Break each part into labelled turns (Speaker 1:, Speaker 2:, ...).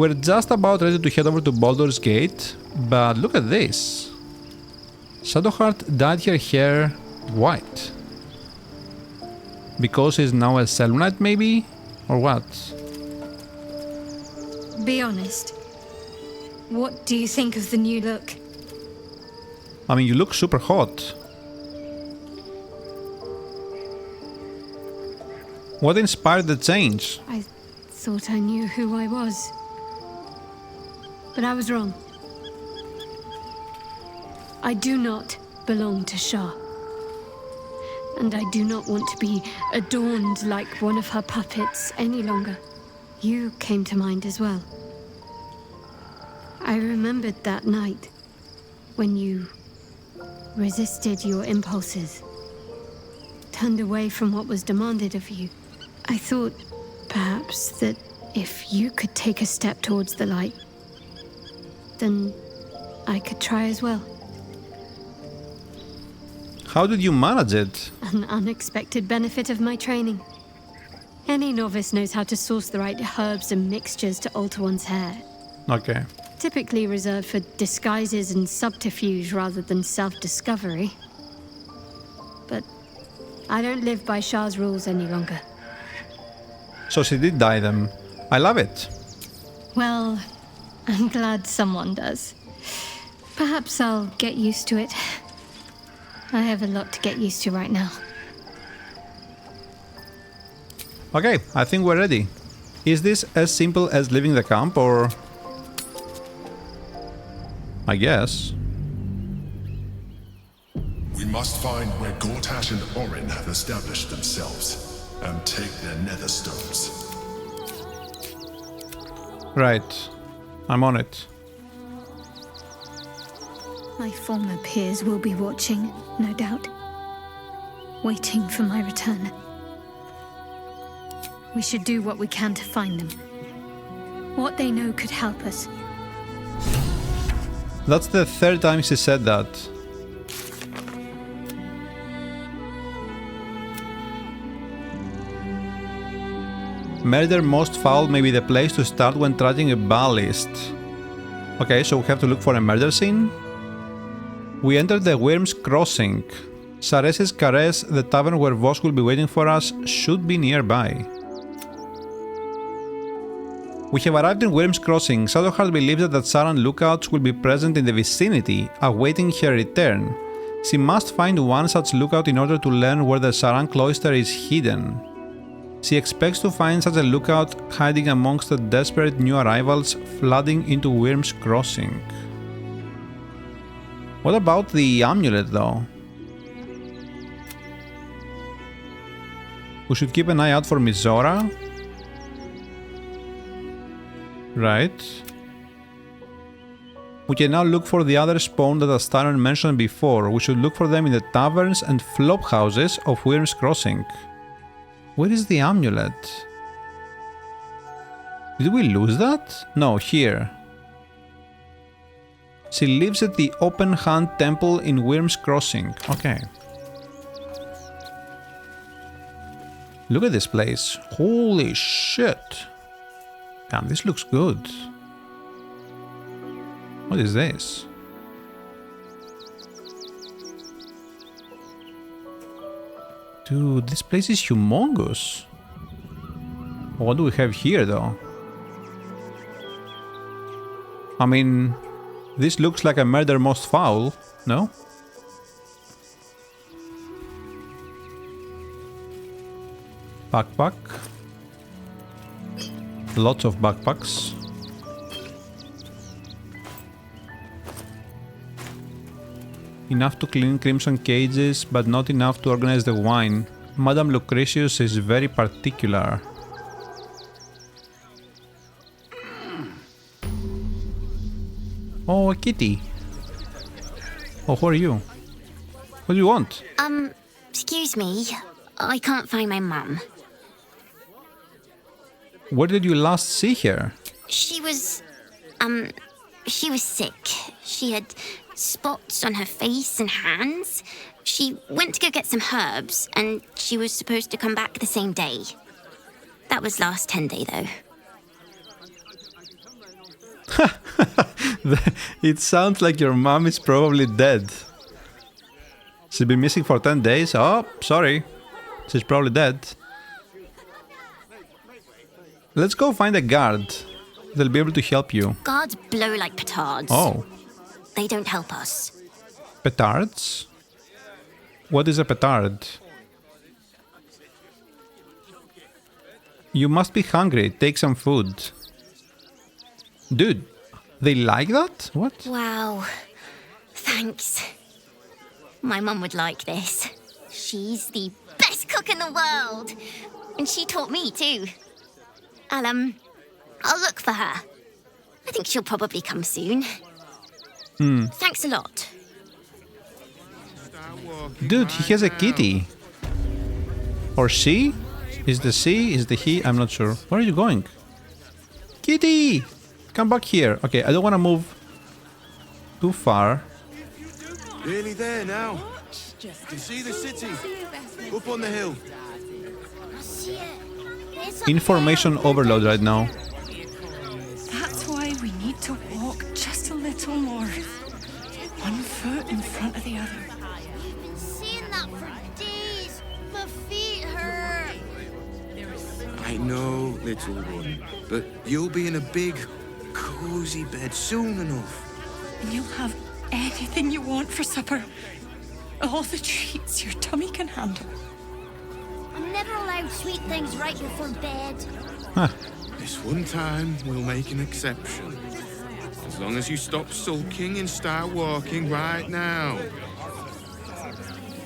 Speaker 1: We're just about ready to head over to Baldur's Gate, but look at this. Shadowheart dyed her hair white. Because he's now a Selûnite, maybe? Or what?
Speaker 2: Be honest. What do you think of the new look?
Speaker 1: I mean, you look super hot. What inspired the change?
Speaker 2: I thought I knew who I was. But I was wrong. I do not belong to Shah. And I do not want to be adorned like one of her puppets any longer. You came to mind as well. I remembered that night when you resisted your impulses, turned away from what was demanded of you. I thought, perhaps, that if you could take a step towards the light, then I could try as well.
Speaker 1: How did you manage it?
Speaker 2: An unexpected benefit of my training. Any novice knows how to source the right herbs and mixtures to alter one's hair.
Speaker 1: Okay.
Speaker 2: Typically reserved for disguises and subterfuge rather than self-discovery. But I don't live by Shah's rules any longer.
Speaker 1: So she did dye them. I love it.
Speaker 2: Well, I'm glad someone does. Perhaps I'll get used to it. I have a lot to get used to right now.
Speaker 1: Okay, I think we're ready. Is this as simple as leaving the camp, or... I guess.
Speaker 3: We must find where Gortash and Orin have established themselves, and take their nether stones.
Speaker 1: Right. I'm on it.
Speaker 2: My former peers will be watching, no doubt. Waiting for my return. We should do what we can to find them. What they know could help us.
Speaker 1: That's the third time she said that. Murder Most Foul may be the place to start when tracking a ballist. Okay, so we have to look for a murder scene? We entered the Wyrm's Crossing. Sares's Caress, the tavern where Voss will be waiting for us, should be nearby. We have arrived in Wyrm's Crossing. Shadowheart believes that Saran lookouts will be present in the vicinity, awaiting her return. She must find one such lookout in order to learn where the Saran cloister is hidden. She expects to find such a lookout hiding amongst the desperate new arrivals flooding into Wyrm's Crossing. What about the amulet, though? We should keep an eye out for Mizora. Right. We can now look for the other spawn that Astarion mentioned before. We should look for them in the taverns and flop houses of Wyrm's Crossing. Where is the amulet? Did we lose that? No, here. She lives at the Open Hand Temple in Wyrm's Crossing. Okay. Look at this place. Holy shit. Damn, this looks good. What is this? Dude, this place is humongous. What do we have here, though? I mean, this looks like a Murder Most Foul, no? Backpack. Lots of backpacks. Enough to clean crimson cages, but not enough to organize the wine. Madame Lucretius is very particular. Oh, a kitty. Oh, who are you? What do you want?
Speaker 4: Excuse me. I can't find my mum.
Speaker 1: Where did you last see her?
Speaker 4: She was sick. She had spots on her face and hands. She went to go get some herbs, and she was supposed to come back the same day. That was last 10 day, though.
Speaker 1: It sounds like your mom is probably dead. She's been missing for 10 days. Oh, sorry. She's probably dead. Let's go find a guard. They'll be able to help you.
Speaker 4: Guards blow like petards.
Speaker 1: Oh,
Speaker 4: They don't help us.
Speaker 1: petards? What is a petard? You must be hungry. Take some food. Dude, they like that? What?
Speaker 4: Wow. Thanks. My mum would like this. She's the best cook in the world. And she taught me too. I'll look for her. I think she'll probably come soon. Thanks a lot.
Speaker 1: Dude, he has a kitty. Or she? Is the she? Is the he? I'm not sure. Where are you going? Kitty! Come back here. Okay, I don't want to move too far.
Speaker 5: Nearly there now. You see the city? Up on the hill.
Speaker 1: Information overload right now.
Speaker 6: That's why we need to walk just a little more. One foot in front of the other.
Speaker 4: I've been seeing that for days. My feet hurt.
Speaker 5: I know, little one, but you'll be in a big, cozy bed soon enough.
Speaker 6: And you'll have anything you want for supper. All the treats your tummy can handle.
Speaker 4: I'm never allowed sweet things right before bed.
Speaker 5: This one time, we'll make an exception. As long as you stop sulking and start walking right now.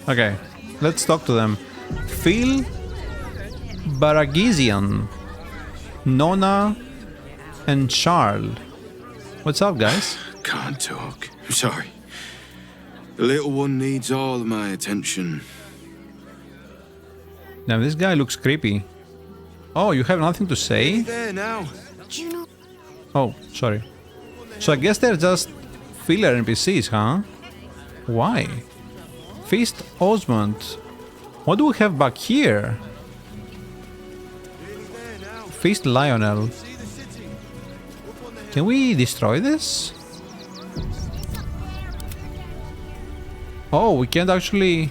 Speaker 1: Okay, let's talk to them. Phil Baragizian, Nona, and Charles. What's up, guys?
Speaker 5: Can't talk. I'm sorry. The little one needs all of my attention.
Speaker 1: Now, this guy looks creepy. Oh, you have nothing to say?
Speaker 5: There now.
Speaker 4: Do you know?
Speaker 1: Oh, sorry. So I guess they're just filler NPCs, huh? Why? Feast Osmond. What do we have back here? Feast Lionel. Can we destroy this? Oh, we can't actually...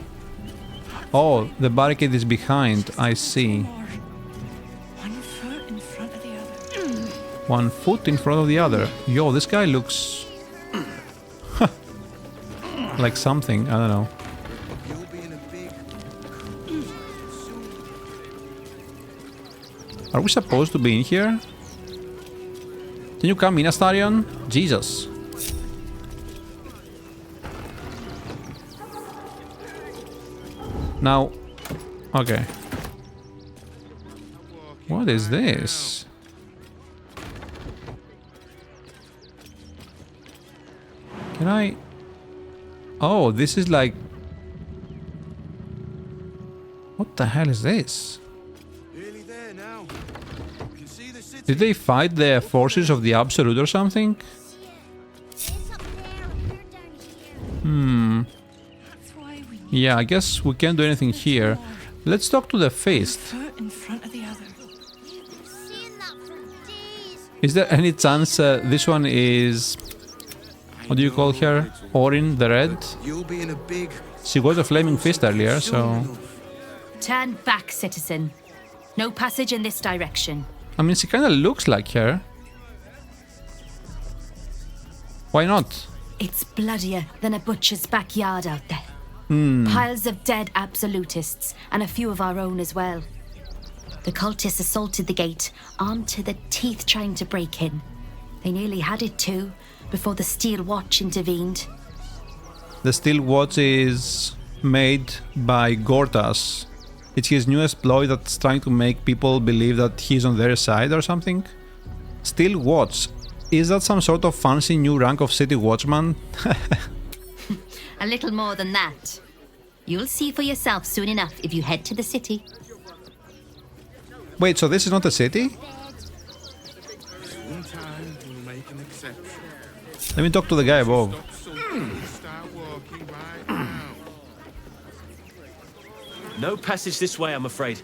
Speaker 1: Oh, the barricade is behind. I see.
Speaker 6: One foot in front of the other.
Speaker 1: 1 foot in front of the other. Yo, this guy looks... like something. I don't know.
Speaker 5: You'll be in a big...
Speaker 1: Are we supposed to be in here? Can you come in, Astarion? Jesus. Now... Okay. What is this? Can I... Oh, this is like... What the hell is this?
Speaker 5: Nearly there now. You can see the city.
Speaker 1: Did they fight the forces of the Absolute or something?
Speaker 4: It's up there. You're down here.
Speaker 6: That's why we need
Speaker 1: Yeah, I guess we can't do anything here. Let's talk to the Feast.
Speaker 6: foot in front of the other.
Speaker 4: You've been seeing that for days.
Speaker 1: Is there any chance this one is... What do you call her? Orin the Red?
Speaker 5: You'll be in a big...
Speaker 1: She was a flaming fist earlier, so...
Speaker 7: Turn back, citizen. No passage in this direction.
Speaker 1: I mean, she kinda looks like her. Why not?
Speaker 7: It's bloodier than a butcher's backyard out there. Piles of dead absolutists, and a few of our own as well. The cultists assaulted the gate, armed to the teeth trying to break in. They nearly had it too, before the Steel Watch intervened.
Speaker 1: The Steel Watch is made by Gortas. It's his new exploit that's trying to make people believe that he's on their side or something. Steel Watch. Is that some sort of fancy new rank of City Watchman?
Speaker 7: A little more than that. You'll see for yourself soon enough if you head to the city.
Speaker 1: Wait, so this is not a city?
Speaker 5: One time, we'll make an exception.
Speaker 1: Let me talk to the guy above.
Speaker 5: Stop sulking and start walking right now.
Speaker 8: No passage this way, I'm afraid.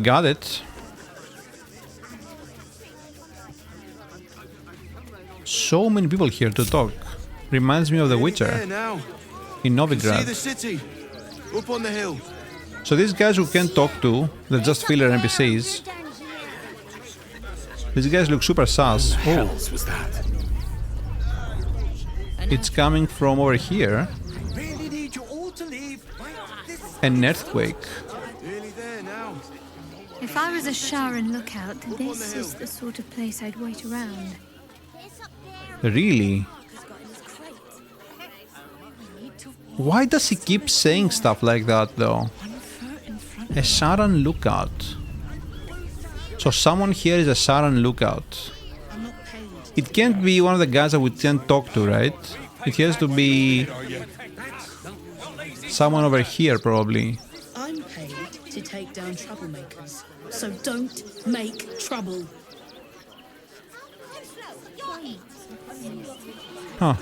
Speaker 1: Got it. So many people here to talk. Reminds me of The Witcher
Speaker 5: There now.
Speaker 1: in
Speaker 5: See
Speaker 1: Novigrad.
Speaker 5: the city. Up on the hill.
Speaker 1: So these guys we can't talk to, they're just filler NPCs. These guys look super sus. Oh,
Speaker 5: Was that?
Speaker 1: it's coming from over here.
Speaker 5: Really need you all to leave.
Speaker 1: An earthquake.
Speaker 5: Nearly there now.
Speaker 2: If I was a Sharon lookout, this is the sort of place I'd wait around.
Speaker 1: Really? Why does he keep saying stuff like that though? A Sharan lookout. So someone here is a Sharan lookout. It can't be one of the guys that we can't talk to, right? It has to be someone over here probably.
Speaker 9: I'm paid to take down troublemakers, so don't make trouble.
Speaker 1: Huh.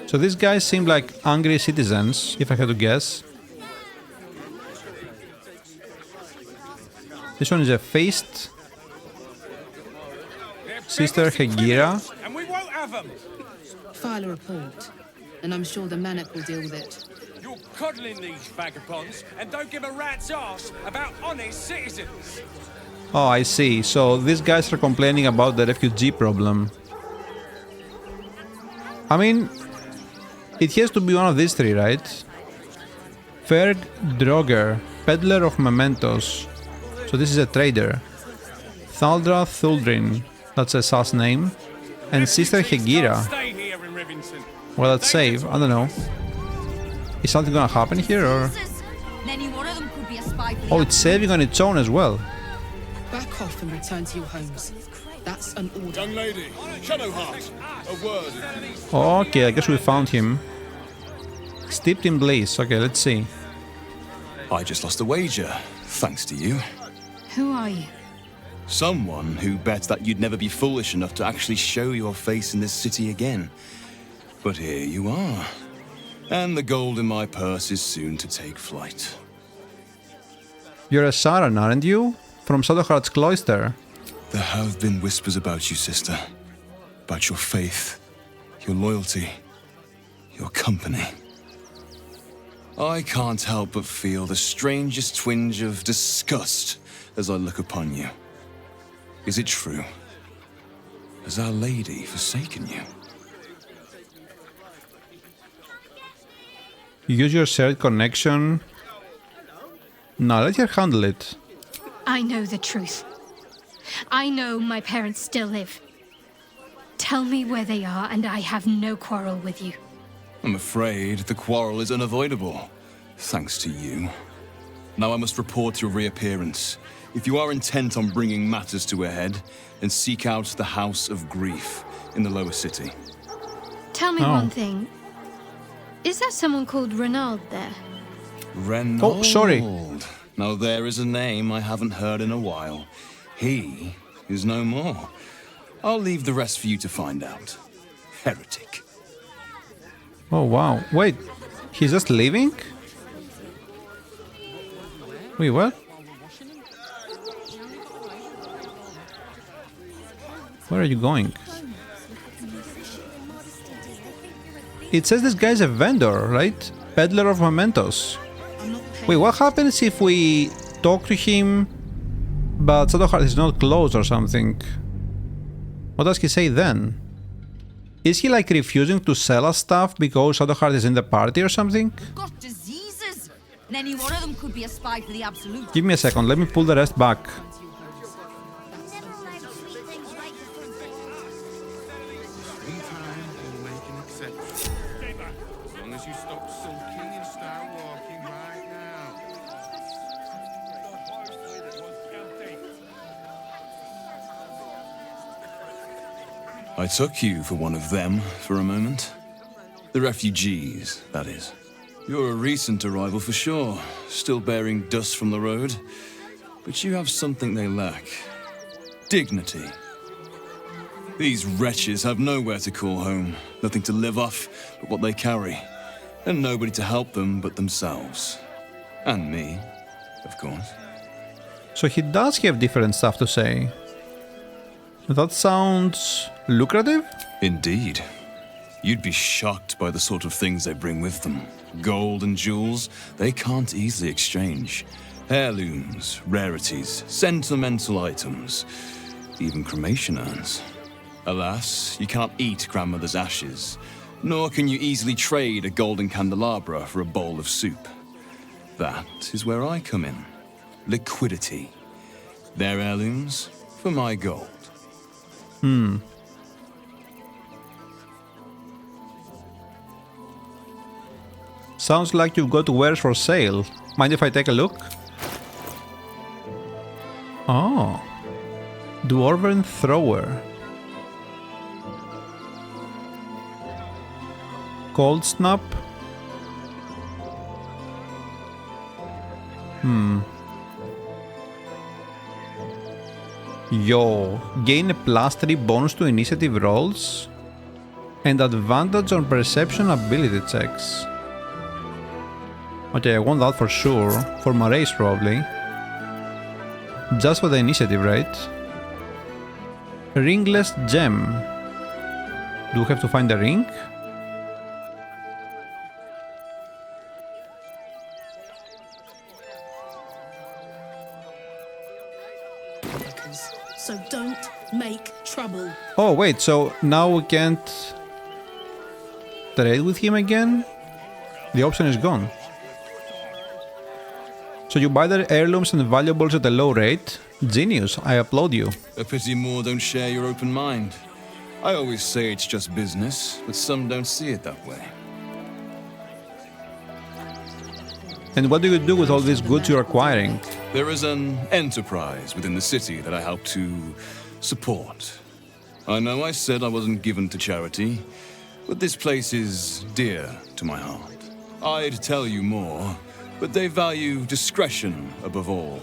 Speaker 1: So these guys seem like angry citizens, if I had to guess. This one is a feast. Sister Hegira.
Speaker 10: And we won't have them.
Speaker 9: File a report, and I'm sure the Manic will deal with it.
Speaker 10: You're coddling these vagabonds and don't give a rat's ass about honest citizens.
Speaker 1: Oh, I see. So these guys are complaining about the refugee problem. I mean, it has to be one of these three, right? Ferg Droger, peddler of mementos. So this is a trader. Thaldra Thuldrin, that's a sus name. And Sister Hegira.
Speaker 10: Stay here in Rivington.
Speaker 1: Well, let's save. I don't know. Is something gonna happen here or? Oh, it's saving on its own as well.
Speaker 9: Back off and return to your homes. That's an order.
Speaker 5: Young lady, Shadowheart, a word.
Speaker 1: Okay, I guess we found him. Steeped in bliss. Okay, let's see.
Speaker 11: I just lost a wager, thanks to you.
Speaker 2: Who are you?
Speaker 11: Someone who bet that you'd never be foolish enough to actually show your face in this city again. But here you are. And the gold in my purse is soon to take flight.
Speaker 1: You're a Saran, aren't you? From Shadowheart's cloister.
Speaker 11: There have been whispers about you, sister. About your faith, your loyalty, your company. I can't help but feel the strangest twinge of disgust as I look upon you. Is it true? Has Our Lady forsaken you?
Speaker 1: Use your shared connection. No, let her handle it.
Speaker 2: I know the truth. I know my parents still live. Tell me where they are, and I have no quarrel with you.
Speaker 11: I'm afraid the quarrel is unavoidable, thanks to you. Now I must report your reappearance. If you are intent on bringing matters to a head, then seek out the House of Grief in the lower city.
Speaker 2: Tell me one thing. Is there someone called Renald there?
Speaker 11: Renald.
Speaker 1: Oh, sorry.
Speaker 11: Now there is a name I haven't heard in a while. He is no more. I'll leave the rest for you to find out. Heretic.
Speaker 1: Oh, wow. Wait, he's just leaving? Wait, what? Where are you going? It says this guy's a vendor, right? Peddler of mementos. Wait, what happens if we talk to him, but Shadowheart is not closed or something? What does he say then? Is he like refusing to sell us stuff because Shadowheart is in the party or something?
Speaker 12: Got diseases, and any one of them could be a spy for the Absolute.
Speaker 1: Give me a second, let me pull the rest back.
Speaker 5: One time we'll make an exception. As long as you stop sulking and start walking right now.
Speaker 11: I took you for one of them for a moment. The refugees, that is. You're a recent arrival for sure, still bearing dust from the road. But you have something they lack. Dignity. These wretches have nowhere to call home, nothing to live off but what they carry, and nobody to help them but themselves. And me, of course.
Speaker 1: So he does have different stuff to say. That sounds lucrative?
Speaker 11: Indeed. You'd be shocked by the sort of things they bring with them. Gold and jewels, they can't easily exchange. Heirlooms, rarities, sentimental items, even cremation urns. Alas, you can't eat grandmother's ashes, nor can you easily trade a golden candelabra for a bowl of soup. That is where I come in. Liquidity. Their heirlooms for my gold.
Speaker 1: Sounds like you've got wares for sale. Mind if I take a look? Oh. Dwarven Thrower. Cold Snap. Yo, gain a +3 bonus to initiative rolls and advantage on perception ability checks. Okay, I want that for sure, for my race probably. Just for the initiative, right? Ringless Gem. Do we have to find a ring?
Speaker 9: So don't make trouble.
Speaker 1: Oh wait, so now we can't trade with him again? The option is gone. So you buy their heirlooms and valuables at a low rate? Genius, I applaud you.
Speaker 11: A pity more don't share your open mind. I always say it's just business, but some don't see it that way.
Speaker 1: And what do you do with all these goods you're acquiring?
Speaker 11: There is an enterprise within the city that I help to support. I know I said I wasn't given to charity, but this place is dear to my heart. I'd tell you more, but they value discretion above all.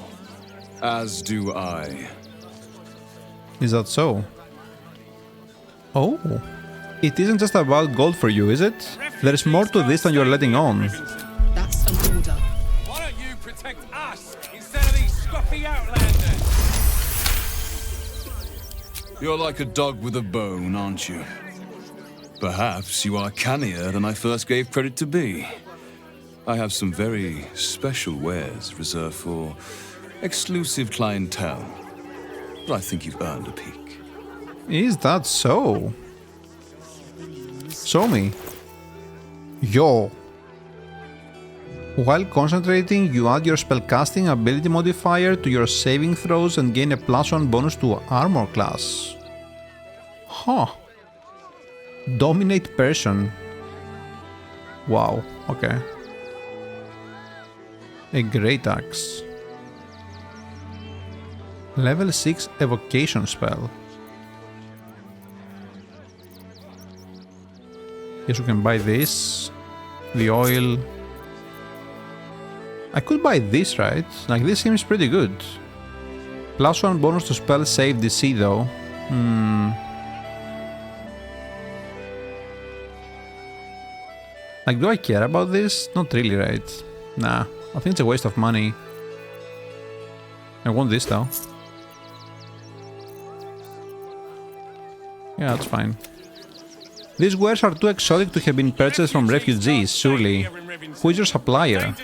Speaker 11: As do I.
Speaker 1: Is that so? Oh, it isn't just about gold for you, is it? There's more to this than you're letting on.
Speaker 9: That's an order.
Speaker 10: Why don't you protect us instead of these scruffy outlanders?
Speaker 11: You're like a dog with a bone, aren't you? Perhaps you are cannier than I first gave credit to be. I have some very special wares reserved for exclusive clientele, but I think you've earned a peek.
Speaker 1: Is that so? Show me. Yo. While concentrating, you add your spellcasting ability modifier to your saving throws and gain a +1 bonus to armor class. Huh. Dominate person. Wow, okay. A great axe. Level 6 evocation spell. Guess we can buy this. The oil. I could buy this, right? Like, this seems pretty good. +1 bonus to spell save DC though. Like, do I care about this? Not really, right? Nah, I think it's a waste of money. I want this though. Yeah, that's fine. These wares are too exotic to have been purchased from refugees, surely. Who is your supplier?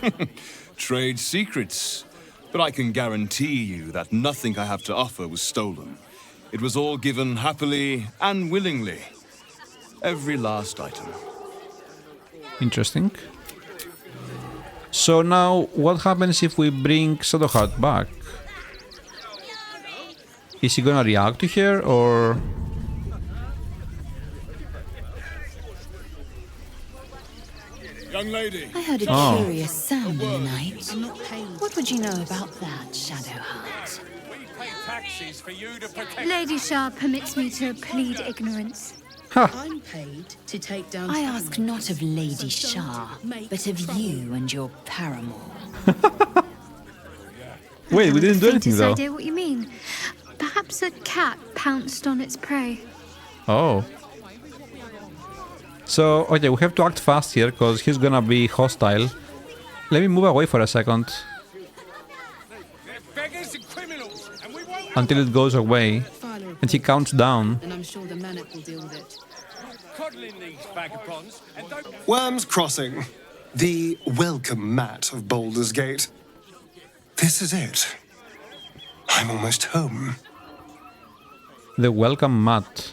Speaker 11: Trade secrets. But I can guarantee you that nothing I have to offer was stolen. It was all given happily and willingly. Every last item.
Speaker 1: Interesting. So now, what happens if we bring Shadowheart back? Is he gonna react to her, or...?
Speaker 5: Young lady.
Speaker 13: I heard a curious sound in the night. What would you know about that, Shadowheart?
Speaker 2: Lady Shah permits me to plead ignorance.
Speaker 9: I'm paid to take down.
Speaker 13: I ask not of Lady Shah, but of you and your paramour.
Speaker 1: Wait, we didn't do anything though.
Speaker 2: I idea what you mean. Perhaps a cat pounced on its prey.
Speaker 1: Oh. So, okay, we have to act fast here, because he's gonna be hostile. Let me move away for a second. Until it goes away.
Speaker 9: Follow.
Speaker 1: And he counts down.
Speaker 9: And I'm sure the Manic will deal with it.
Speaker 10: Coddling these vagabonds and don't...
Speaker 14: Wyrm's Crossing. The welcome mat of Baldur's Gate. This is it. I'm almost home.
Speaker 1: The welcome mat.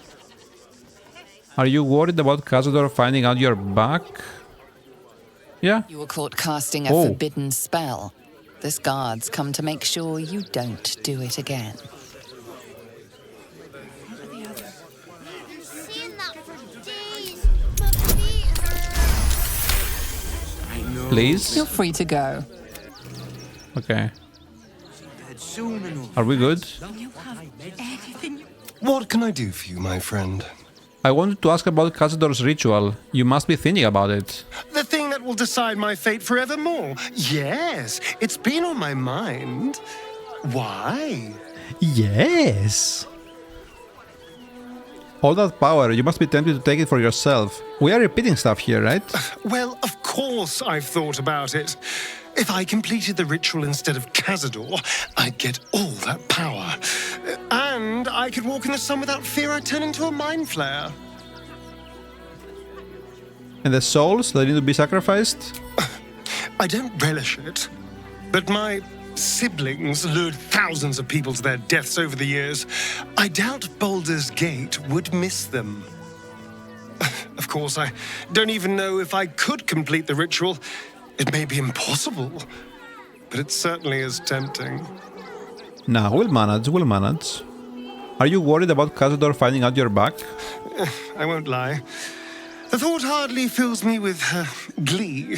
Speaker 1: Are you worried about Cazador finding out you're back? Yeah?
Speaker 13: You were caught casting a forbidden spell. This guard's come to make sure you don't do it again.
Speaker 1: Please?
Speaker 13: You're free to go.
Speaker 1: Okay. Are we good?
Speaker 14: What can I do for you, my friend?
Speaker 1: I wanted to ask about Cazador's ritual. You must be thinking about it.
Speaker 14: The thing that will decide my fate forevermore. Yes, it's been on my mind. Why?
Speaker 1: Yes. All that power, you must be tempted to take it for yourself. We are repeating stuff here, right?
Speaker 14: Well, of course I've thought about it. If I completed the ritual instead of Cazador, I'd get all that power. And I could walk in the sun without fear I'd turn into a mind flayer.
Speaker 1: And the souls that need to be sacrificed?
Speaker 14: I don't relish it. But my siblings lured thousands of people to their deaths over the years. I doubt Baldur's Gate would miss them. Of course, I don't even know if I could complete the ritual. It may be impossible, but it certainly is tempting.
Speaker 1: Nah, we'll manage. Are you worried about Cazador finding out you're back?
Speaker 14: I won't lie. The thought hardly fills me with glee.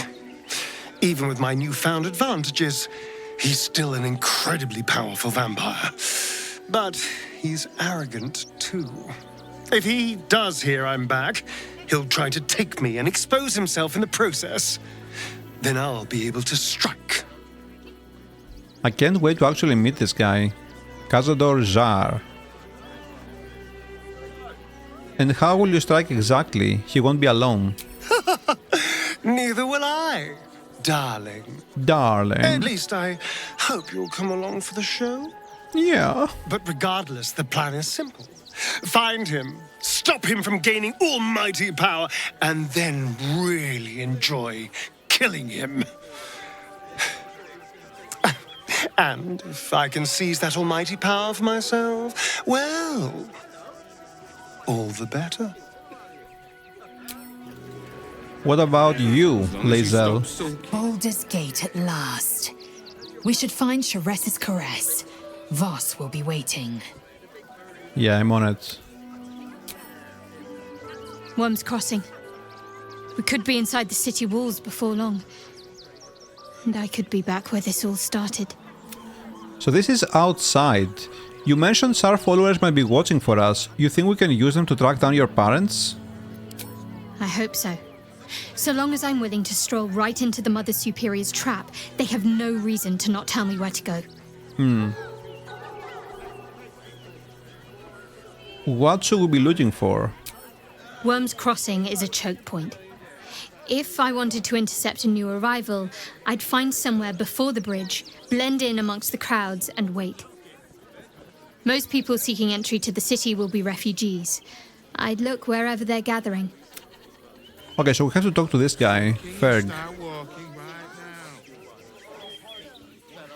Speaker 14: Even with my newfound advantages, he's still an incredibly powerful vampire. But he's arrogant, too. If he does hear I'm back, he'll try to take me and expose himself in the process. Then I'll be able to strike.
Speaker 1: I can't wait to actually meet this guy. Cazador Jar. And how will you strike exactly? He won't be alone.
Speaker 14: Neither will I, darling.
Speaker 1: Darling.
Speaker 14: At least I hope you'll come along for the show.
Speaker 1: Yeah.
Speaker 14: But regardless, the plan is simple. Find him, stop him from gaining almighty power, and then really enjoy killing him. And if I can seize that almighty power for myself, well, all the better.
Speaker 1: What about you, Lae'zel?
Speaker 15: Baldur's Gate at last. We should find Sharess's caress. Voss will be waiting.
Speaker 1: Yeah, I'm on it.
Speaker 2: Wyrm's Crossing. We could be inside the city walls before long. And I could be back where this all started.
Speaker 1: So this is outside. You mentioned Sar followers might be watching for us. You think we can use them to track down your parents?
Speaker 2: I hope so. So long as I'm willing to stroll right into the Mother Superior's trap, they have no reason to not tell me where to go.
Speaker 1: What should we be looking for?
Speaker 2: Wyrm's Crossing is a choke point. If I wanted to intercept a new arrival, I'd find somewhere before the bridge, blend in amongst the crowds, and wait. Most people seeking entry to the city will be refugees. I'd look wherever they're gathering.
Speaker 1: Okay, so we have to talk to this guy, Ferg.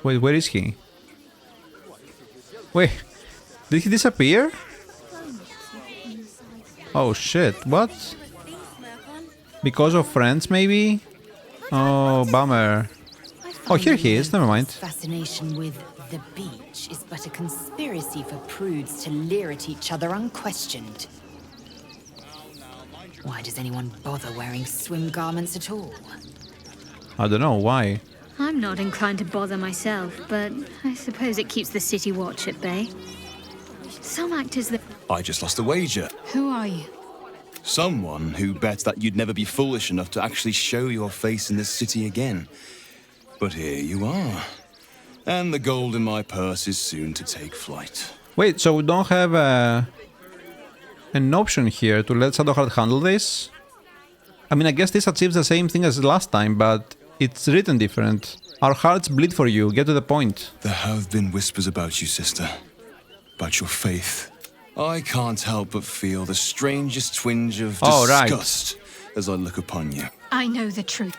Speaker 1: Wait, where is he? Wait, did he disappear? Oh shit, what? Because of friends, maybe? Oh, bummer. Oh, here he is, never mind.
Speaker 7: Fascination with the beach is but a conspiracy for prudes to leer at each other unquestioned. Why does anyone bother wearing swim garments at all?
Speaker 1: I don't know, why?
Speaker 2: I'm not inclined to bother myself, but I suppose it keeps the city watch at bay. Some actors that...
Speaker 11: I just lost a wager.
Speaker 2: Who are you?
Speaker 11: Someone who bets that you'd never be foolish enough to actually show your face in this city again. But here you are. And the gold in my purse is soon to take flight.
Speaker 1: Wait, so we don't have an option here to let Shadowheart handle this? I mean, I guess this achieves the same thing as last time, but it's written different. Our hearts bleed for you, get to the point.
Speaker 11: There have been whispers about you, sister. About your faith. I can't help but feel the strangest twinge of
Speaker 1: right.
Speaker 11: disgust as I look upon you.
Speaker 2: I know the truth.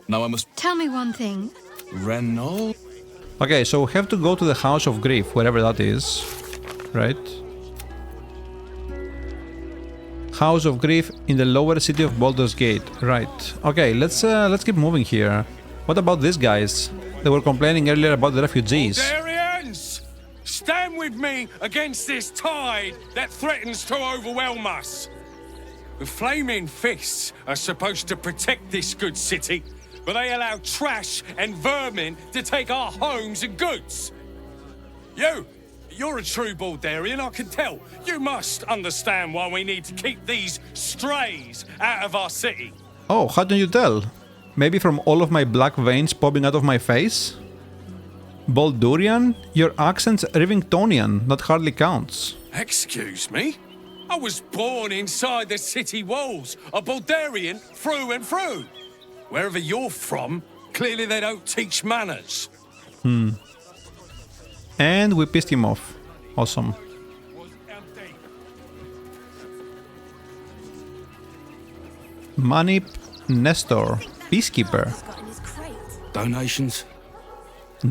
Speaker 11: Now I must...
Speaker 2: Tell me one thing.
Speaker 11: Renault?
Speaker 1: Okay, so we have to go to the House of Grief, wherever that is. Right? House of Grief in the lower city of Baldur's Gate. Right. Okay, let's keep moving here. What about these guys? They were complaining earlier about the refugees.
Speaker 10: Baldurians! Stand with me against this tide that threatens to overwhelm us. The flaming fists are supposed to protect this good city, but they allow trash and vermin to take our homes and goods. You're a true Baldurian, I can tell. You must understand why we need to keep these strays out of our city.
Speaker 1: Oh, how can you tell? Maybe from all of my black veins popping out of my face? Baldurian? Your accent's Rivingtonian, that hardly counts.
Speaker 10: Excuse me? I was born inside the city walls, a Baldurian through and through. Wherever you're from, clearly they don't teach manners.
Speaker 1: And we pissed him off. Awesome. Manip Nestor, Peacekeeper.
Speaker 16: Donations?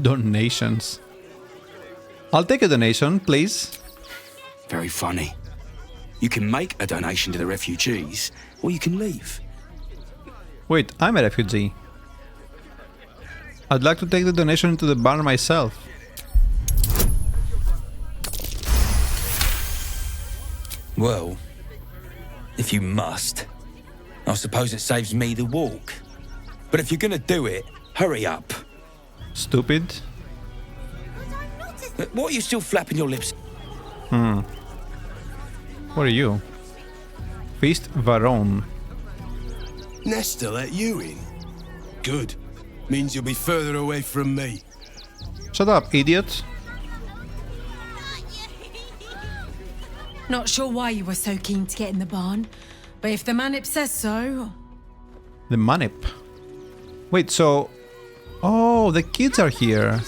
Speaker 1: Donations. I'll take a donation, please.
Speaker 16: Very funny. You can make a donation to the refugees, or you can leave.
Speaker 1: Wait, I'm a refugee. I'd like to take the donation into the barn myself.
Speaker 16: Well, if you must, I suppose it saves me the walk. But if you're gonna do it, hurry up.
Speaker 1: Stupid.
Speaker 16: What are you still flapping your lips?
Speaker 1: What are you? Feast Faerun.
Speaker 17: Nestor let you in? Good. Means you'll be further away from me.
Speaker 1: Shut up, idiot.
Speaker 15: Not sure why you were so keen to get in the barn, but if the Manip says so...
Speaker 1: The Manip. Wait, so... Oh, the kids are here.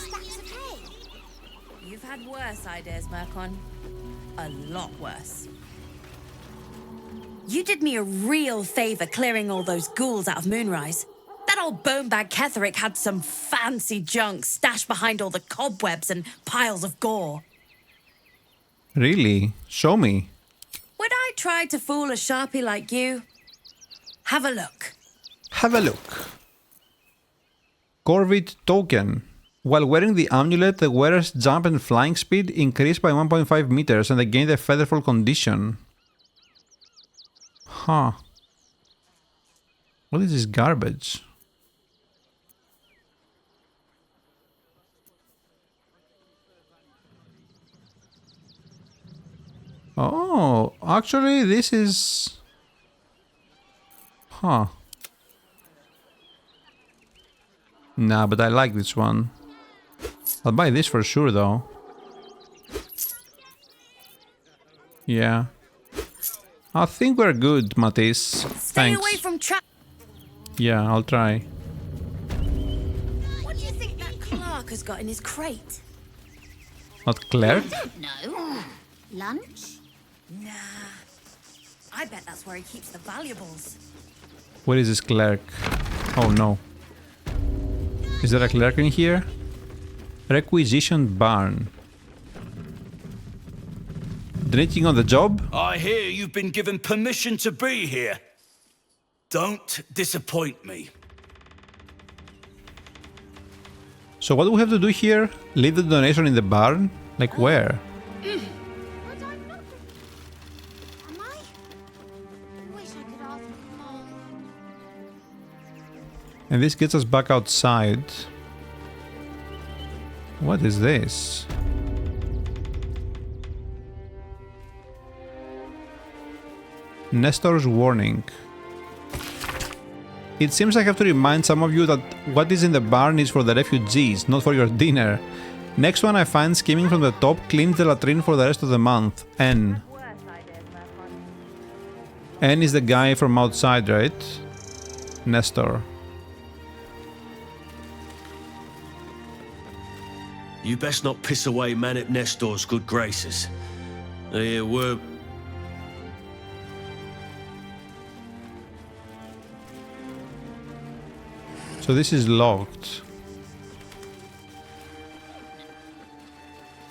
Speaker 12: You've had worse ideas, Mercon. A lot worse. You did me a real favor clearing all those ghouls out of Moonrise. That old bonebag Ketherick had some fancy junk stashed behind all the cobwebs and piles of gore.
Speaker 1: Really? Show me.
Speaker 12: Would I try to fool a sharpie like you? Have a look.
Speaker 1: Have a look. Corvid token. While wearing the amulet, the wearer's jump and flying speed increased by 1.5 meters and they gain the featherfall condition. Huh. What is this garbage? Oh, actually this is... Huh. Nah, but I like this one. I'll buy this for sure though. Yeah. I think we're good, Matisse.
Speaker 12: Stay
Speaker 1: Thanks.
Speaker 12: away from trap.
Speaker 1: Yeah, I'll try.
Speaker 12: What do you think that Clark has got in his crate?
Speaker 1: Not Claire?
Speaker 4: No. Lunch?
Speaker 12: Nah. I bet that's where he keeps the valuables.
Speaker 1: Where is this clerk? Oh no. Is there a clerk in here? Requisition barn. Drinking on the job?
Speaker 16: I hear you've been given permission to be here. Don't disappoint me.
Speaker 1: So what do we have to do here? Leave the donation in the barn? Like where? And this gets us back outside. What is this? Nestor's warning. It seems I have to remind some of you that what is in the barn is for the refugees, not for your dinner. Next one I find skimming from the top cleans the latrine for the rest of the month. N. N is the guy from outside, right? Nestor.
Speaker 8: You best not piss away Manip Nestor's good graces. Hey, Wyrm.
Speaker 1: So this is locked.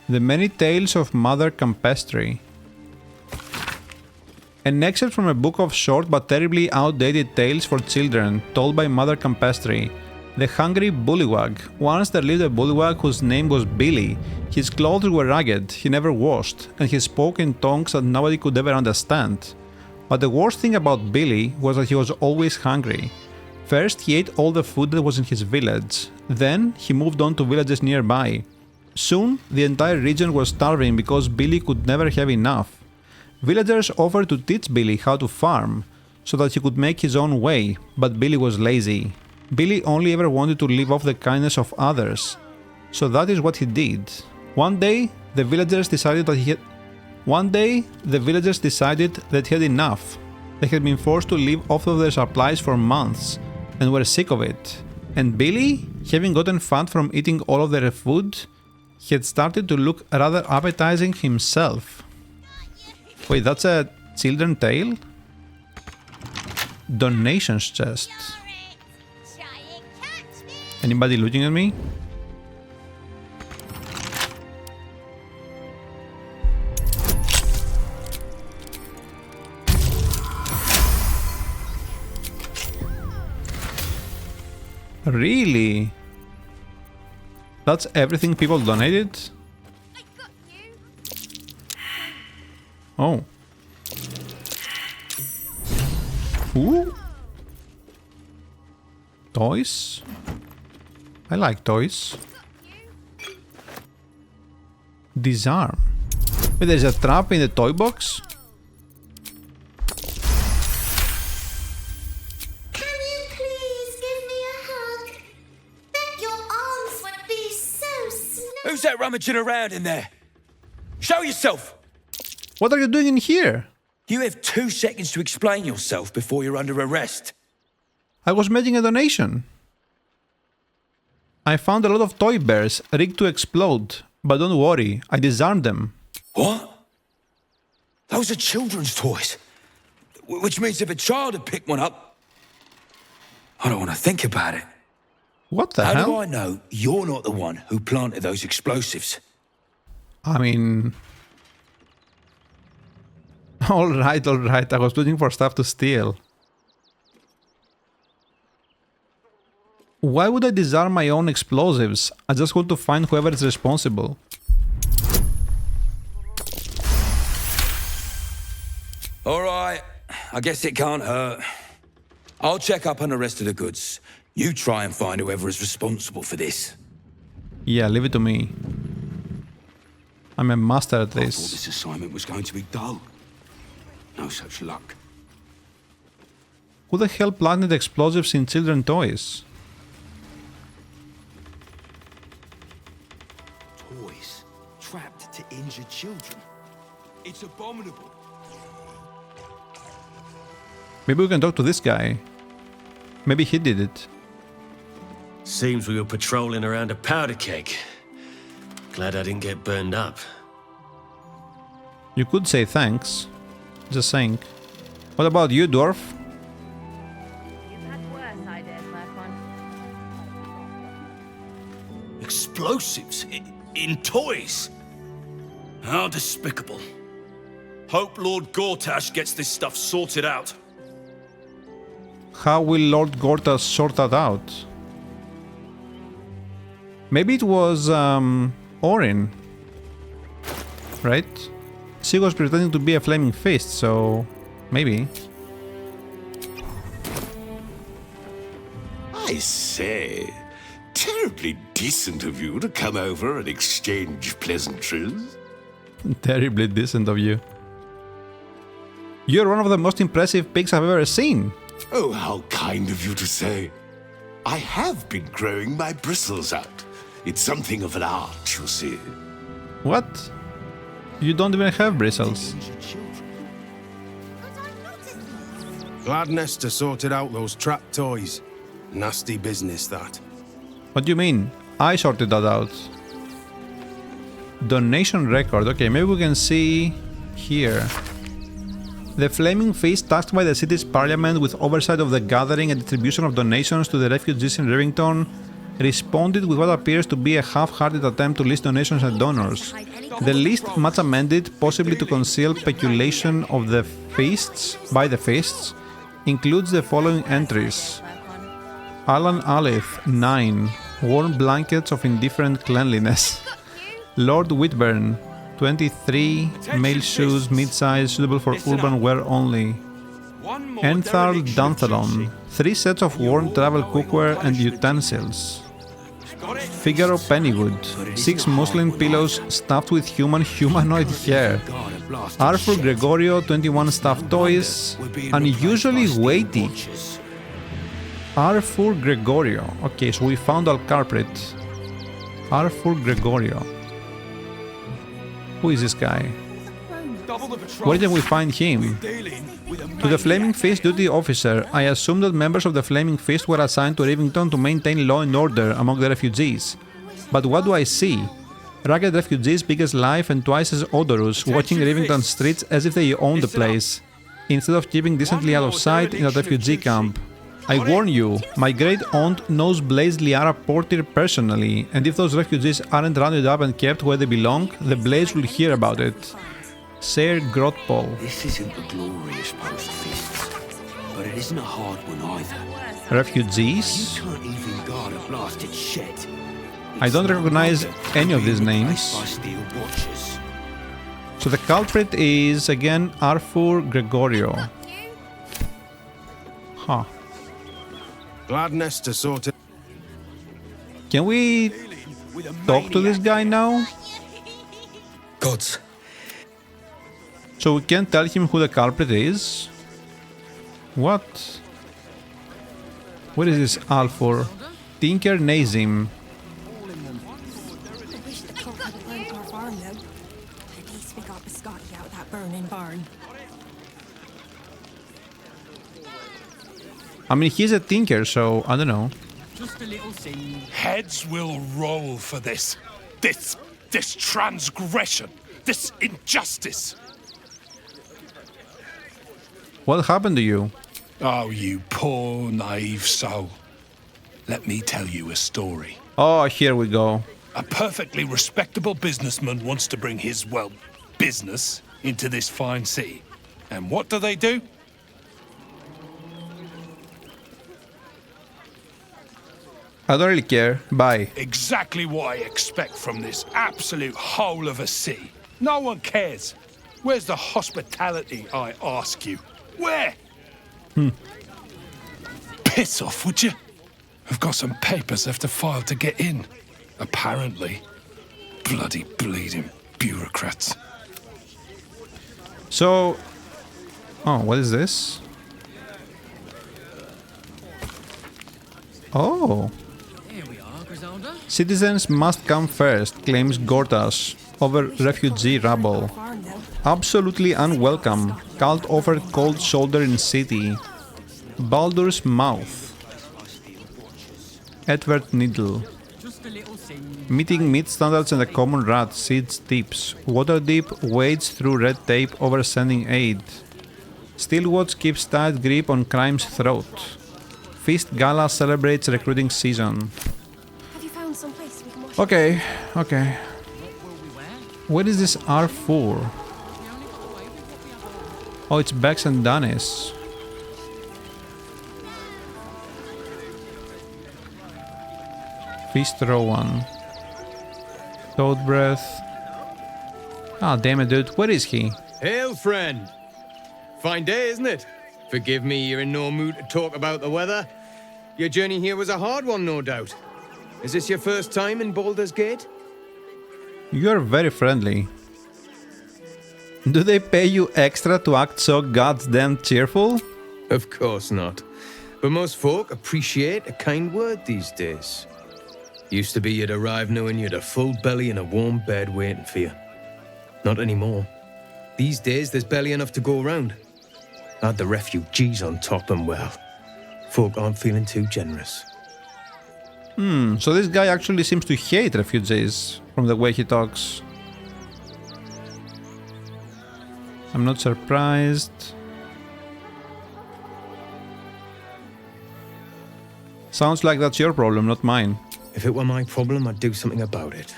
Speaker 1: The Many Tales of Mother Campestri. An excerpt from a book of short but terribly outdated tales for children told by Mother Campestri, the hungry bullywug. Once there lived a bullywug whose name was Billy. His clothes were ragged, he never washed, and he spoke in tongues that nobody could ever understand. But the worst thing about Billy was that he was always hungry. First, he ate all the food that was in his village. Then, he moved on to villages nearby. Soon, the entire region was starving because Billy could never have enough. Villagers offered to teach Billy how to farm, so that he could make his own way, but Billy was lazy. Billy only ever wanted to live off the kindness of others. So that is what he did. One day, the villagers decided that he had enough. They had been forced to live off of their supplies for months, and were sick of it. And Billy, having gotten fat from eating all of their food, had started to look rather appetizing himself. Wait, that's a children's tale? Donations chest. Anybody looking at me? Really? That's everything people donated? Oh. Ooh. Toys? I like toys. Disarm. Wait, there's a trap in the toy box?
Speaker 16: Who's that rummaging around in there? Show yourself!
Speaker 1: What are you doing in here?
Speaker 16: You have 2 seconds to explain yourself before you're under arrest.
Speaker 1: I was making a donation. I found a lot of toy bears rigged to explode, but don't worry, I disarmed them.
Speaker 16: What? Those are children's toys. Which means if a child had picked one up... I don't want to think about it.
Speaker 1: What the hell?
Speaker 16: How do I know you're not the one who planted those explosives?
Speaker 1: I mean... Alright, I was looking for stuff to steal. Why would I disarm my own explosives? I just want to find whoever is responsible.
Speaker 16: Alright, I guess it can't hurt. I'll check up on the rest of the goods. You try and find whoever is responsible for this.
Speaker 1: Yeah, leave it to me. I'm a master at
Speaker 17: I thought
Speaker 1: this.
Speaker 17: this assignment was going to be dull. No such luck.
Speaker 1: Who the hell planted explosives in children's toys?
Speaker 17: Toys trapped to injure children. It's abominable.
Speaker 1: Maybe we can talk to this guy. Maybe he did it.
Speaker 8: Seems we were patrolling around a powder keg. Glad I didn't get burned up.
Speaker 1: You could say thanks. Just saying. What about you, dwarf?
Speaker 18: Explosives in toys? How despicable. Hope Lord Gortash gets this stuff sorted out.
Speaker 1: How will Lord Gortash sort that out? Maybe it was Orin, right? She was pretending to be a flaming fist, so maybe.
Speaker 19: I say, terribly decent of you to come over and exchange pleasantries.
Speaker 1: Terribly decent of you. You're one of the most impressive pigs I've ever seen.
Speaker 19: Oh, how kind of you to say. I have been growing my bristles out. It's something of an art, you see.
Speaker 1: What? You don't even have bristles.
Speaker 17: Glad Nesta sorted out those trapped toys. Nasty business, that.
Speaker 1: What do you mean? I sorted that out. Donation record. Okay, maybe we can see here. The Flaming Fist, tasked by the city's parliament with oversight of the gathering and distribution of donations to the refugees in Rivington, responded with what appears to be a half-hearted attempt to list donations and donors. The list, much amended, possibly to conceal peculation of the fists by the fists, includes the following entries: Alan Alith, 9, worn blankets of indifferent cleanliness. Lord Whitburn, 23, male shoes, mid-size, suitable for urban wear only. Entharl Dunthalon, 3 sets of worn travel cookware and utensils. Figaro Pennywood, 6 muslin pillows stuffed with humanoid hair. Arthur Gregorio, 21 stuffed toys, unusually weighty. Arthur Gregorio, okay, so we found our culprit. Arthur Gregorio. Who is this guy? Where did we find him? To the Flaming Fist duty officer, I assume that members of the Flaming Fist were assigned to Rivington to maintain law and order among the refugees. But what do I see? Ragged refugees big as life and twice as odorous, walking Rivington streets as if they owned the place, instead of keeping decently out of sight in a refugee camp. I warn you, my great aunt knows Blaze Liara Porter personally, and if those refugees aren't rounded up and kept where they belong, the Blaze will hear about it. Sir Grotpol.
Speaker 20: This isn't a glorious post, Fists, but it isn't a hard one either.
Speaker 1: Refugees?
Speaker 20: You can't even guard a blasted shed.
Speaker 1: I don't recognize any of these names. So the culprit is, again, Arthur Gregorio. Huh.
Speaker 17: Gladness to sort it.
Speaker 1: Can we talk to this guy now?
Speaker 16: Gods.
Speaker 1: So we can tell him who the culprit is? What? What is this Alfor? Tinker Nazim. I mean, he's a tinker, so I don't know.
Speaker 18: Just a little thing. Heads will roll for this. This transgression. This injustice.
Speaker 1: What happened to you?
Speaker 18: Oh, you poor, naive soul. Let me tell you a story.
Speaker 1: Oh, here we go.
Speaker 18: A perfectly respectable businessman wants to bring his, well, business into this fine city. And what do?
Speaker 1: I don't really care. Bye.
Speaker 18: Exactly what I expect from this absolute hole of a city. No one cares. Where's the hospitality, I ask you? Where? Piss off, would you? I've got some papers left to file to get in. Apparently. Bloody bleeding bureaucrats.
Speaker 1: So... Oh, what is this? Oh. Citizens must come first, claims Gortas, over refugee rabble. Absolutely unwelcome. Cult offered cold shoulder in city. Baldur's mouth. Edward Needle. Meeting meat standards and a common rat, seeds tips. Waterdeep wades through red tape over sending aid. Steelwatch keeps tight grip on crime's throat. Feast Gala celebrates recruiting season. Okay. What is this R4? Oh, it's Bex and Danis. Feast Rowan. Toad Breath. Ah, damn it, dude. Where is he?
Speaker 21: Hail, friend. Fine day, isn't it? Forgive me, you're in no mood to talk about the weather. Your journey here was a hard one, no doubt. Is this your first time in Baldur's Gate?
Speaker 1: You're very friendly. Do they pay you extra to act so goddamn cheerful?
Speaker 21: Of course not. But most folk appreciate a kind word these days. Used to be you'd arrive knowing you'd a full belly and a warm bed waiting for you. Not anymore. These days there's barely enough to go around. Add the refugees on top and well, folk aren't feeling too generous.
Speaker 1: So this guy actually seems to hate refugees from the way he talks. I'm not surprised. Sounds like that's your problem, not mine.
Speaker 21: If it were my problem, I'd do something about it.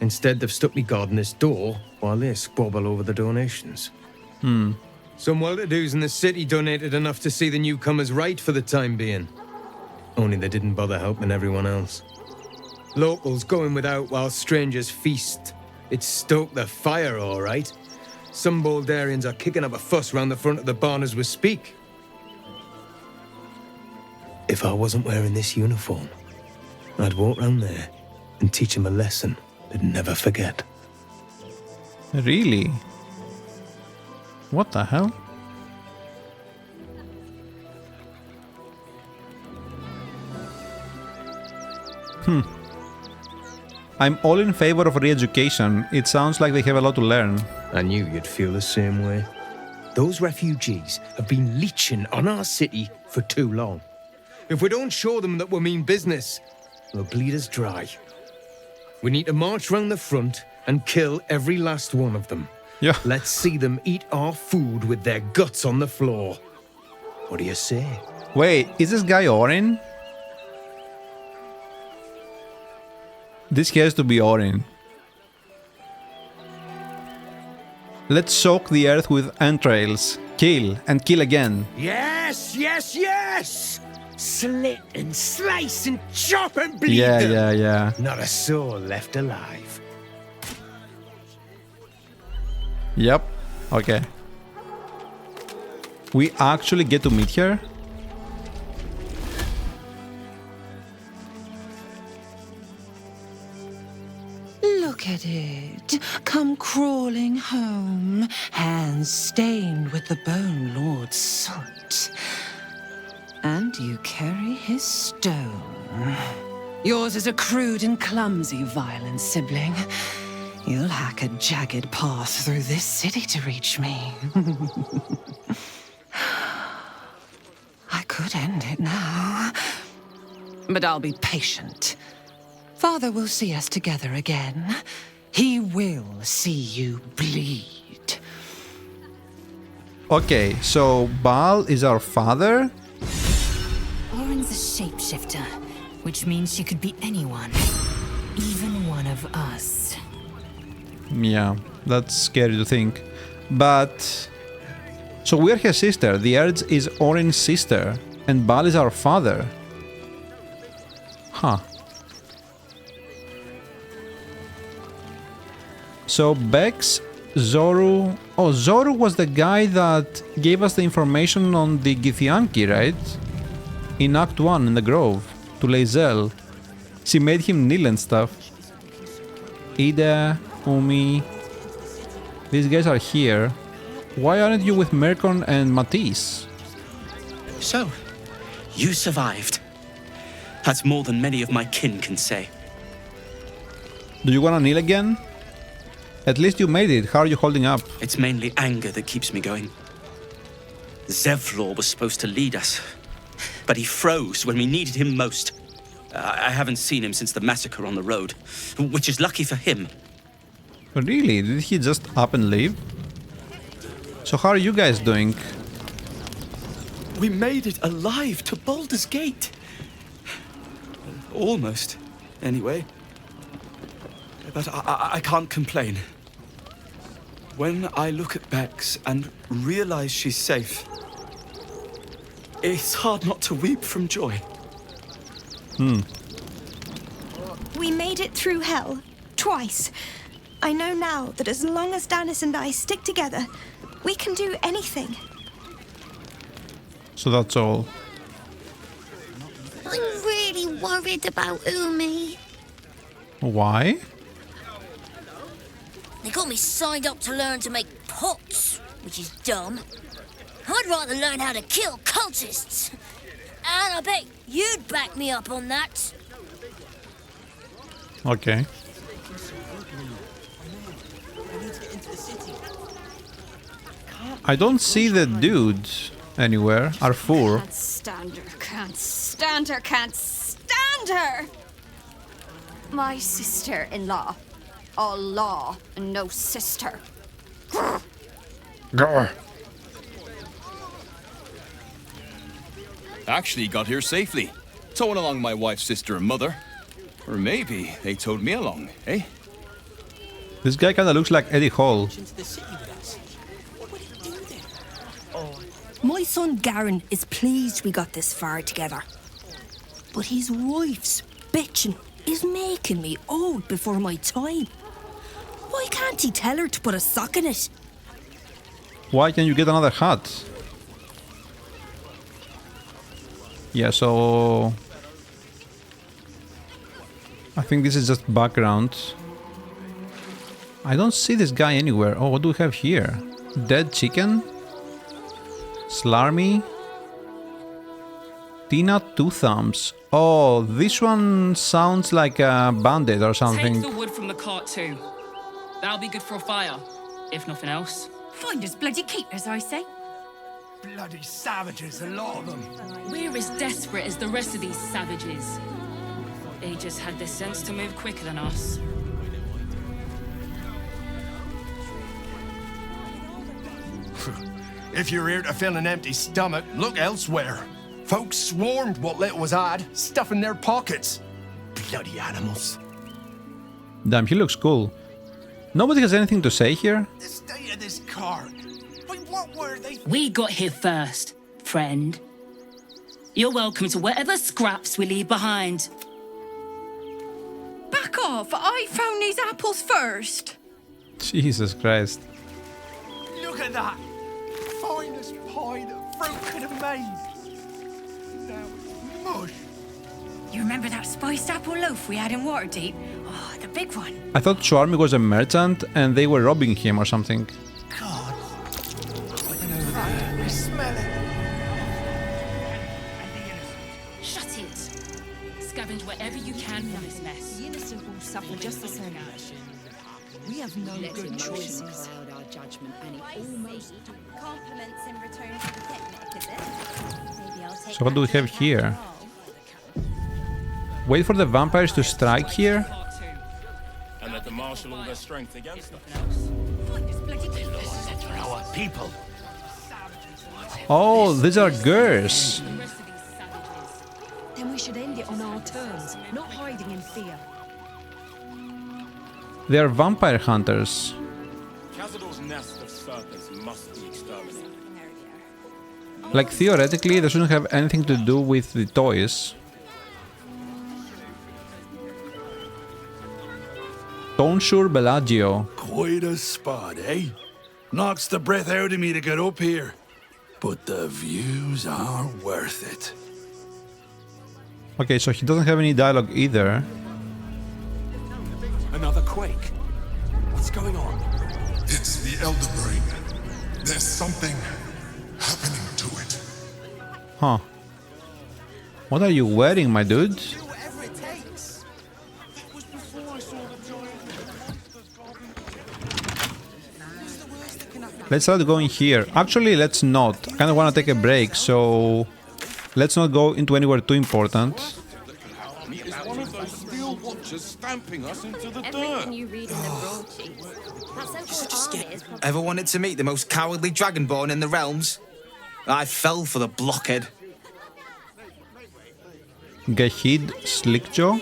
Speaker 21: Instead, they've stuck me guarding this door while they squabble over the donations. Some well-to-dos in the city donated enough to see the newcomers right for the time being. Only they didn't bother helping everyone else. Locals going without while strangers feast. It stoked the fire, all right. Some Baldurians are kicking up a fuss round the front of the barn as we speak. If I wasn't wearing this uniform, I'd walk round there and teach them a lesson they'd never forget.
Speaker 1: Really? What the hell? I'm all in favor of re-education. It sounds like they have a lot to learn.
Speaker 21: I knew you'd feel the same way. Those refugees have been leeching on our city for too long. If we don't show them that we mean business, they'll bleed us dry. We need to march round the front and kill every last one of them.
Speaker 1: Yeah.
Speaker 21: Let's see them eat our food with their guts on the floor. What do you say?
Speaker 1: Wait, is this guy Orin? This has to be Orin. Let's soak the earth with entrails. Kill and kill again.
Speaker 18: Yes, yes, yes! Slit and slice and chop and bleed them.
Speaker 1: Yeah.
Speaker 21: Not a soul left alive.
Speaker 1: Yep. Okay. We actually get to meet her?
Speaker 3: Look at it. Come crawling home, hands stained with the Bone Lord's soot. And you carry his stone. Yours is a crude and clumsy, violent sibling. You'll hack a jagged path through this city to reach me. I could end it now. But I'll be patient. Father will see us together again. He will see you bleed.
Speaker 1: Okay, so Baal is our father?
Speaker 22: Orin's a shapeshifter, which means she could be anyone. Even one of us.
Speaker 1: Yeah, that's scary to think. But... so we're her sister. The Urge is Orin's sister. And Baal is our father. Huh. So Bex, Zoru... oh, Zoru was the guy that gave us the information on the Githyanki, right? In Act 1 in the Grove, to Lae'zel. She made him kneel and stuff. Ida, Umi... these guys are here. Why aren't you with Merkon and Matisse?
Speaker 23: So, you survived. That's more than many of my kin can say.
Speaker 1: Do you wanna kneel again? At least you made it. How are you holding up?
Speaker 23: It's mainly anger that keeps me going. Zevlor was supposed to lead us, but he froze when we needed him most. I haven't seen him since the massacre on the road, which is lucky for him.
Speaker 1: Really? Did he just up and leave? So how are you guys doing?
Speaker 23: We made it alive to Baldur's Gate. Almost, anyway. But I can't complain. When I look at Bex and realize she's safe, it's hard not to weep from joy.
Speaker 24: We made it through hell, twice. I know now that as long as Danis and I stick together, we can do anything.
Speaker 1: So that's all.
Speaker 4: I'm really worried about Umi.
Speaker 1: Why?
Speaker 4: They got me signed up to learn to make pots, which is dumb. I'd rather learn how to kill cultists. And I bet you'd back me up on that.
Speaker 1: Okay. I don't see the dude anywhere. Arfur.
Speaker 2: Can't stand her, can't stand her, can't stand her! My sister-in-law. All law and no sister.
Speaker 11: Grr. Actually got here safely. Towing along my wife's sister and mother. Or maybe they towed me along, eh?
Speaker 1: This guy kinda looks like Eddie Hall.
Speaker 5: My son Garen is pleased we got this far together. But his wife's bitching is making me old before my time. Why can't he tell her to put a sock in it?
Speaker 1: Why can't you get another hat? Yeah, so... I think this is just background. I don't see this guy anywhere. Oh, what do we have here? Dead chicken? Slarmy? Tina Two Thumbs. Oh, this one sounds like a bandit or something.
Speaker 6: Take the wood from the cart too. That'll be good for a fire, if nothing else.
Speaker 9: Find us bloody keepers, I say.
Speaker 18: Bloody savages, a lot of them.
Speaker 6: We're as desperate as the rest of these savages. They just had the sense to move quicker than us.
Speaker 18: If you're here to fill an empty stomach, look elsewhere. Folks swarmed what little was had, stuffing their pockets. Bloody animals.
Speaker 1: Damn, he looks cool. Nobody has anything to say here?
Speaker 18: The state of this cart. Wait, what were they?
Speaker 6: We got here first, friend. You're welcome to whatever scraps we leave behind.
Speaker 9: Back off! I found these apples first.
Speaker 1: Jesus Christ.
Speaker 18: Look at that. Finest pie that fruit could have made. Now it's mush.
Speaker 9: You remember that spiced apple loaf we had in Waterdeep? Oh, the big one.
Speaker 1: I thought Schwarmy was a merchant and they were robbing him or something.
Speaker 18: God. I smell it.
Speaker 6: Shut it. Scavenge whatever you can from this mess.
Speaker 13: The innocent will suffer just the same. We have no good choices. Cloud our judgment, and it almost
Speaker 24: Compliments in return for the picnic, is it? Maybe I'll take
Speaker 1: So what do we have here? Wait for the vampires to strike here?
Speaker 18: And let them marshal all their strength against us.
Speaker 13: This is
Speaker 18: our people.
Speaker 1: Oh, these are girls.
Speaker 13: Then we should end it on our terms, not hiding in fear.
Speaker 1: They are vampire hunters.
Speaker 18: Cazador's nest of serpents must be exterminated.
Speaker 1: Like, theoretically, they shouldn't have anything to do with the toys. Tonsure Bellagio.
Speaker 25: Quite a spot, eh? Knocks the breath out of me to get up here. But the views are worth it.
Speaker 1: Okay, so he doesn't have any dialogue either.
Speaker 18: Another quake. What's going on?
Speaker 26: It's the Elder Brain. There's something happening to it.
Speaker 1: Huh. What are you wearing, my dude? Let's start going here. Actually, let's not. I kind of want to take a break, so let's not go into anywhere too important.
Speaker 10: It's one of those steel watchers stamping us into the
Speaker 27: Everything you read in the broadsheets. That central army is probably...
Speaker 28: Ever wanted to meet the most cowardly dragonborn in the realms? I fell for the blockhead.
Speaker 1: Gehid Slickjaw?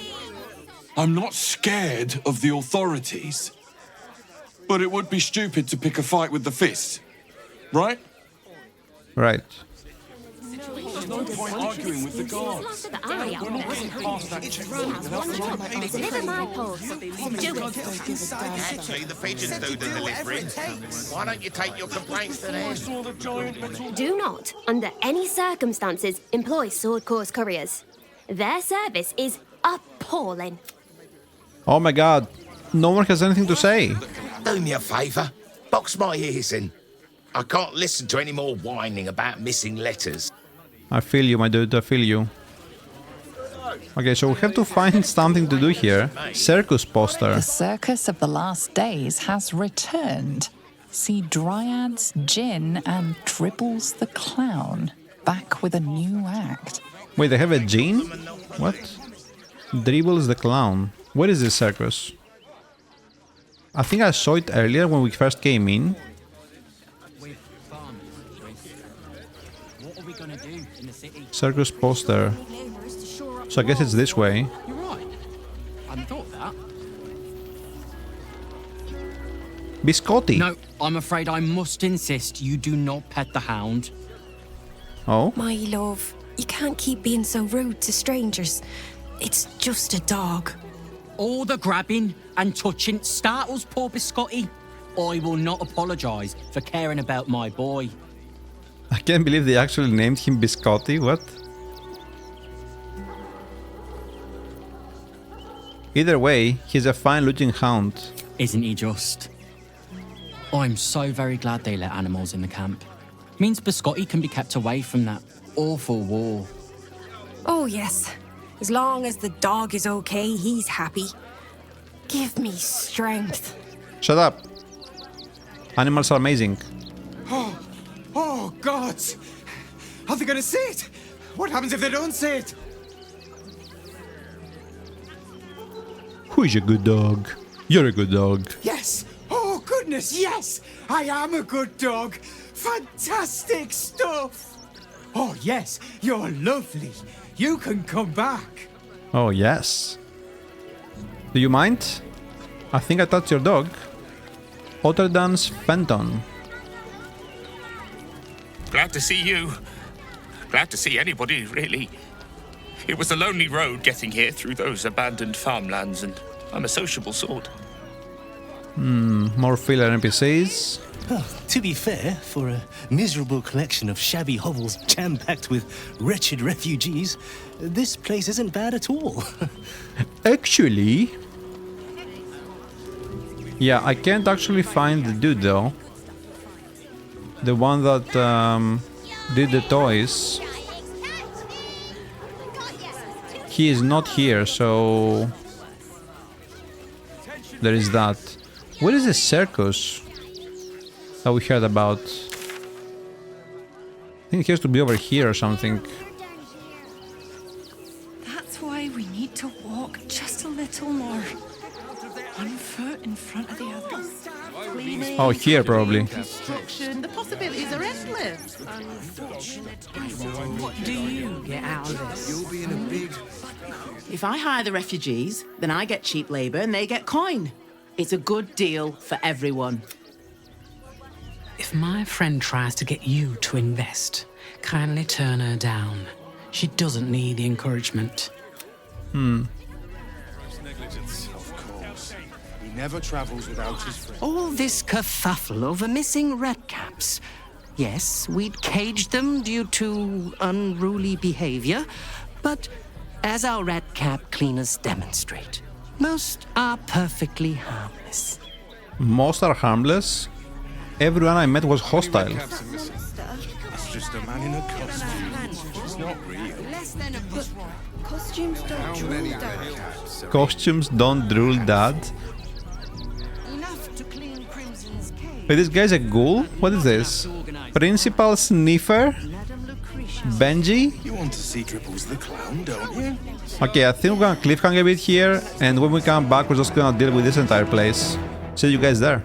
Speaker 18: I'm not scared of the authorities. But it would be stupid to pick a fight with the fist. Right?
Speaker 1: Right.
Speaker 18: There's no point arguing with the guards.
Speaker 27: Never my pulse. Do it.
Speaker 29: Actually, the pigeons do the delivery. Why don't you take your complaints to them?
Speaker 27: Do not, under any circumstances, employ sword course couriers. Their service is appalling.
Speaker 1: Oh my god. No one has anything to say.
Speaker 29: Do me a favour. Box my ears in. I can't listen to any more whining about missing letters.
Speaker 1: I feel you, my dude. I feel you. Okay, so we have to find something to do here. Circus poster.
Speaker 30: The circus of the last days has returned. See Dryads, Jinn, and Dribbles the Clown back with a new act.
Speaker 1: Wait, they have a gene? What? Dribbles the Clown. Where is this circus? I think I saw it earlier when we first came in.
Speaker 7: What are we gonna do in the city?
Speaker 1: Circus poster. So I guess it's this way.
Speaker 7: You're right. I hadn't thought of that.
Speaker 1: Biscotti.
Speaker 7: No, I'm afraid I must insist you do not pet the hound.
Speaker 1: Oh?
Speaker 24: My love, you can't keep being so rude to strangers. It's just a dog.
Speaker 7: All the grabbing and touching startles poor Biscotti. I will not apologise for caring about my boy.
Speaker 1: I can't believe they actually named him Biscotti. What? Either way, he's a fine-looking hound.
Speaker 7: Isn't he just? I'm so very glad they let animals in the camp. Means Biscotti can be kept away from that awful war.
Speaker 24: Oh, yes. As long as the dog is okay, he's happy. Give me strength.
Speaker 1: Shut up. Animals are amazing.
Speaker 8: Oh, God! Are they gonna see it? What happens if they don't see it?
Speaker 1: Who is a good dog? You're a good dog.
Speaker 8: Yes! Oh, goodness, yes! I am a good dog! Fantastic stuff! Oh, yes, you're lovely. You can come back.
Speaker 1: Oh, yes. Do you mind? I think I touched your dog. Otterdan's Fenton.
Speaker 12: Glad to see you. Glad to see anybody, really. It was a lonely road getting here through those abandoned farmlands, and I'm a sociable sort.
Speaker 1: More filler NPCs.
Speaker 14: Oh, to be fair, for a miserable collection of shabby hovels jam-packed with wretched refugees, this place isn't bad at all.
Speaker 1: Actually... Yeah, I can't actually find the dude though. The one that did the toys. He is not here, so... There is that. Where is the circus that we heard about? I think it has to be over here or something.
Speaker 5: That's why we need to walk just a little more. One foot in front of the other. Cleaning,
Speaker 1: Oh, here probably.
Speaker 5: construction. The possibilities are endless.
Speaker 15: What do you get out of this? You'll be in a big... If I hire the refugees, then I get cheap labour and they get coin. It's a good deal for everyone.
Speaker 16: If my friend tries to get you to invest, kindly turn her down. She doesn't need the encouragement.
Speaker 17: Negligence, of course. He never travels without his friends.
Speaker 15: All this kerfuffle over missing redcaps. Yes, we'd caged them due to unruly behavior, but as our redcap cleaners demonstrate, most are perfectly harmless.
Speaker 1: Most are harmless. Everyone I met was hostile.
Speaker 17: It's just a man in a costume. It's not real.
Speaker 24: Costumes don't drool, Dad.
Speaker 1: Costumes don't drool, Dad. Wait, this guy's a ghoul? What is this? Principal Sniffer? Benji?
Speaker 17: You want to see Dribbles the Clown, don't you?
Speaker 1: Okay, I think we're gonna cliffhanger a bit here, and when we come back, we're just gonna deal with this entire place. See you guys there.